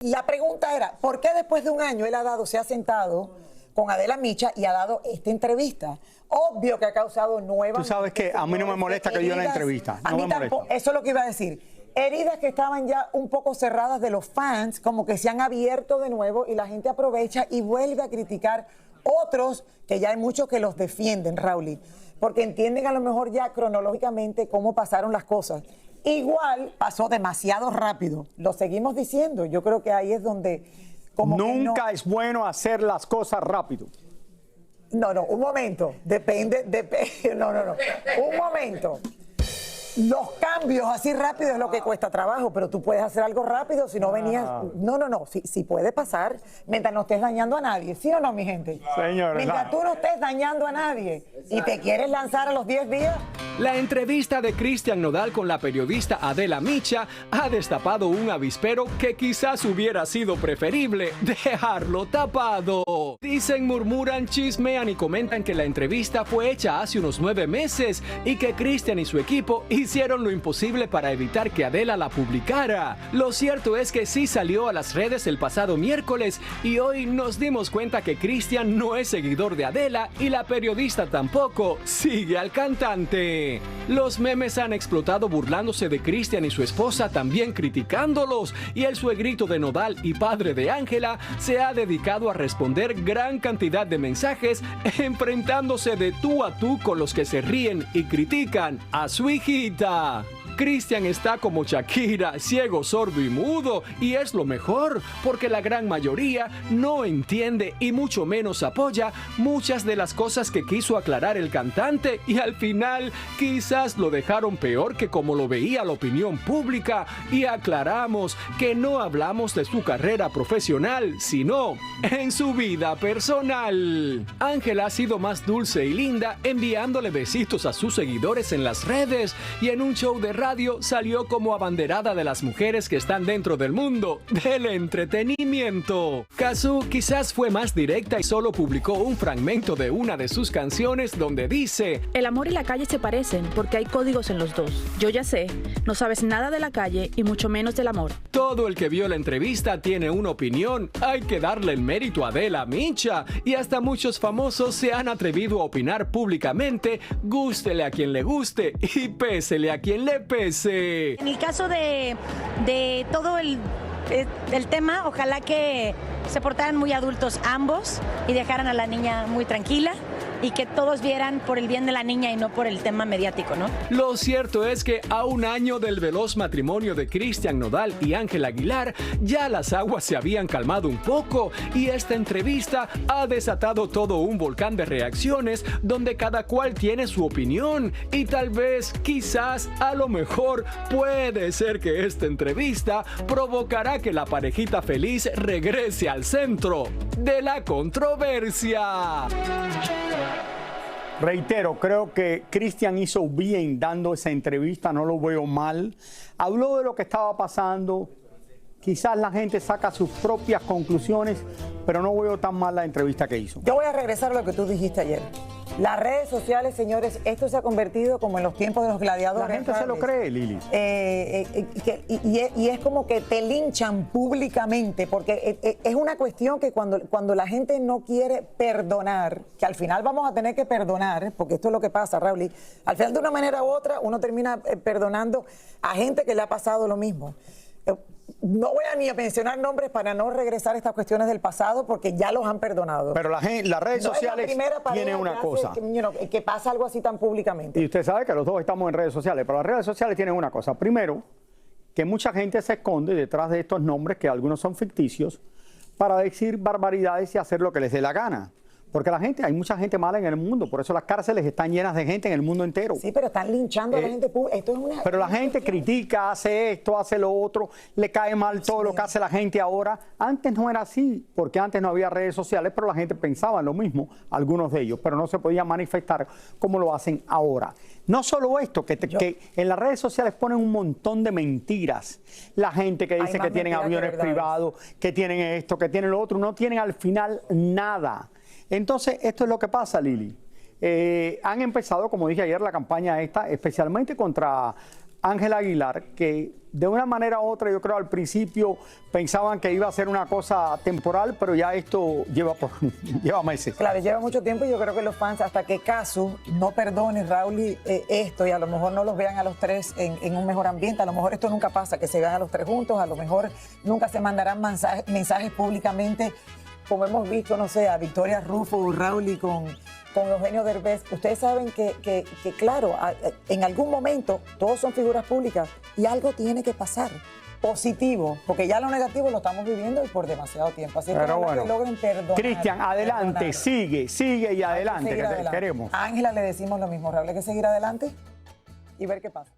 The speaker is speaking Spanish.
La pregunta era, ¿por qué después de un año se ha sentado con Adela Micha y ha dado esta entrevista? Obvio que ha causado nuevas... Tú sabes que a mí no me molesta que dio la entrevista. A mí tampoco, eso es lo que iba a decir. Heridas que estaban ya un poco cerradas de los fans, como que se han abierto de nuevo y la gente aprovecha y vuelve a criticar otros, que ya hay muchos que los defienden, Raúl, porque entienden a lo mejor ya cronológicamente cómo pasaron las cosas. Igual pasó demasiado rápido, lo seguimos diciendo, yo creo que ahí es donde... Nunca es bueno hacer las cosas rápido. No, un momento, depende, no, un momento. Los cambios así rápido es lo que cuesta trabajo, pero tú puedes hacer algo rápido si no venías... No, sí puede pasar mientras no estés dañando a nadie, ¿sí o no, mi gente? Señor, mientras tú no estés dañando a nadie y te quieres lanzar a los 10 días... La entrevista de Cristian Nodal con la periodista Adela Micha ha destapado un avispero que quizás hubiera sido preferible dejarlo tapado. Dicen, murmuran, chismean y comentan que la entrevista fue hecha hace unos 9 meses y que Cristian y su equipo hicieron lo imposible para evitar que Adela la publicara. Lo cierto es que sí salió a las redes el pasado miércoles y hoy nos dimos cuenta que Cristian no es seguidor de Adela y la periodista tampoco sigue al cantante. Los memes han explotado burlándose de Cristian y su esposa, también criticándolos, y el suegrito de Nodal y padre de Ángela se ha dedicado a responder gran cantidad de mensajes, enfrentándose de tú a tú con los que se ríen y critican a su hijita. Cristian está como Shakira, ciego, sordo y mudo, y es lo mejor, porque la gran mayoría no entiende y mucho menos apoya muchas de las cosas que quiso aclarar el cantante, y al final quizás lo dejaron peor que como lo veía la opinión pública, y aclaramos que no hablamos de su carrera profesional, sino en su vida personal. Ángela ha sido más dulce y linda, enviándole besitos a sus seguidores en las redes, y en un show de radio salió como abanderada de las mujeres que están dentro del mundo del entretenimiento. Cazzu quizás fue más directa y solo publicó un fragmento de una de sus canciones donde dice: el amor y la calle se parecen porque hay códigos en los dos. Yo ya sé, no sabes nada de la calle y mucho menos del amor. Todo el que vio la entrevista tiene una opinión. Hay que darle el mérito a Adela Micha, y hasta muchos famosos se han atrevido a opinar públicamente, gústele a quien le guste y pésele a quien le pese. En el caso de todo el tema, ojalá que se portaran muy adultos ambos y dejaran a la niña muy tranquila, y que todos vieran por el bien de la niña y no por el tema mediático, ¿no? Lo cierto es que a un año del veloz matrimonio de Cristian Nodal y Ángela Aguilar, ya las aguas se habían calmado un poco, y esta entrevista ha desatado todo un volcán de reacciones donde cada cual tiene su opinión, y tal vez, quizás, a lo mejor, puede ser que esta entrevista provocará que la parejita feliz regrese al centro de la controversia. Reitero, creo que Cristian hizo bien dando esa entrevista, no lo veo mal. Habló de lo que estaba pasando, quizás la gente saca sus propias conclusiones, pero no veo tan mal la entrevista que hizo. Yo voy a regresar a lo que tú dijiste ayer. Las redes sociales, señores, esto se ha convertido como en los tiempos de los gladiadores. La gente se lo cree, Lili. Y es como que te linchan públicamente, porque es una cuestión que cuando la gente no quiere perdonar, que al final vamos a tener que perdonar, porque esto es lo que pasa, Raúl, al final de una manera u otra uno termina perdonando a gente que le ha pasado lo mismo. No voy a ni mencionar nombres para no regresar a estas cuestiones del pasado, porque ya los han perdonado. Pero las redes sociales tienen una cosa. Que pasa algo así tan públicamente. Y usted sabe que los dos estamos en redes sociales, pero las redes sociales tienen una cosa. Primero, que mucha gente se esconde detrás de estos nombres, que algunos son ficticios, para decir barbaridades y hacer lo que les dé la gana. Porque hay mucha gente mala en el mundo, por eso las cárceles están llenas de gente en el mundo entero. Sí, pero están linchando a la gente pública. Esto es una... Pero la gente critica, hace esto, hace lo otro, le cae mal todo lo que hace la gente ahora. Antes no era así, porque antes no había redes sociales, pero la gente pensaba lo mismo, algunos de ellos, pero no se podía manifestar como lo hacen ahora. No solo esto, que en las redes sociales ponen un montón de mentiras. La gente que dice que tienen aviones privados, que tienen esto, que tienen lo otro, no tienen al final nada. Entonces, esto es lo que pasa, Lili. Han empezado, como dije ayer, la campaña esta, especialmente contra Ángela Aguilar, que de una manera u otra, yo creo al principio pensaban que iba a ser una cosa temporal, pero ya esto lleva meses. Claro, lleva mucho tiempo y yo creo que los fans, hasta que Casu no perdone, Raúl, esto, y a lo mejor no los vean a los tres en un mejor ambiente, a lo mejor esto nunca pasa, que se vean a los tres juntos, a lo mejor nunca se mandarán mensajes públicamente, como hemos visto, no sé, a Victoria Rufo, Raúl, con Eugenio Derbez. Ustedes saben que claro, en algún momento todos son figuras públicas y algo tiene que pasar positivo, porque ya lo negativo lo estamos viviendo y por demasiado tiempo. Así pero bueno, que logren perdonar. Cristian, adelante, sigue y adelante, que te queremos. A Ángela le decimos lo mismo, Raúl, hay que seguir adelante y ver qué pasa.